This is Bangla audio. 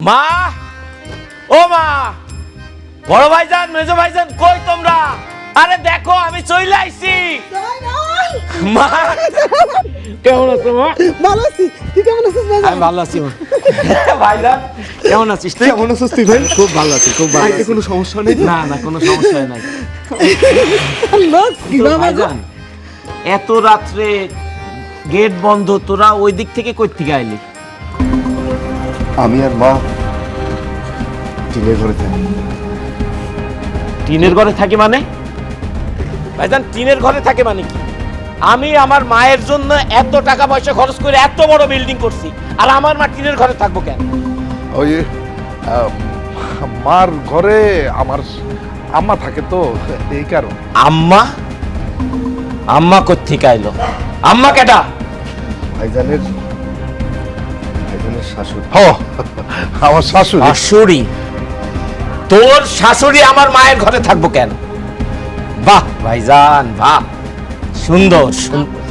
মা, ও মা, বড় ভাইজান মেজো ভাইজান কই তোমরা? আরে দেখো আমি চলে আইছি। মা কেমন আছো মা? ভালো আছি, তুই কেমন আছিস ভাই? আমি ভালো আছি মা। ভাইজান কেমন আছিস তুই? কেমন আছিস তুই ভাই? খুব ভালো আছি, খুব ভালো আছি। কোনো সমস্যা নেই? না না, কোনো সমস্যা নাই। তো ভাইজান, এত রাত্রে গেট বন্ধ, তোরা ওই দিক থেকে কই থেকে আইলি? আমি আর মা টিনের ঘরে থাকি। টিনের ঘরে থাকি মানে? ভাইজান টিনের ঘরে থাকে মানে কি? আমি আমার মায়ের জন্য এত টাকা পয়সা খরচ করে এত বড় বিল্ডিং করছি, আর আমার মা টিনের ঘরে থাকবো কেন? ওই মার ঘরে আমার আম্মা থাকে তো, এই কারণ। আম্মা? আম্মা কোত্থেকে আইলো? আম্মা কেডা? ভাইজানের শাশুড়ি। হ, আমার শাশুড়ি। শাশুড়ি? তোর শাশুড়ি আমার মায়ের ঘরে থাকবো কেন? বাহ ভাইজান বাহ, সুন্দর সুন্দর।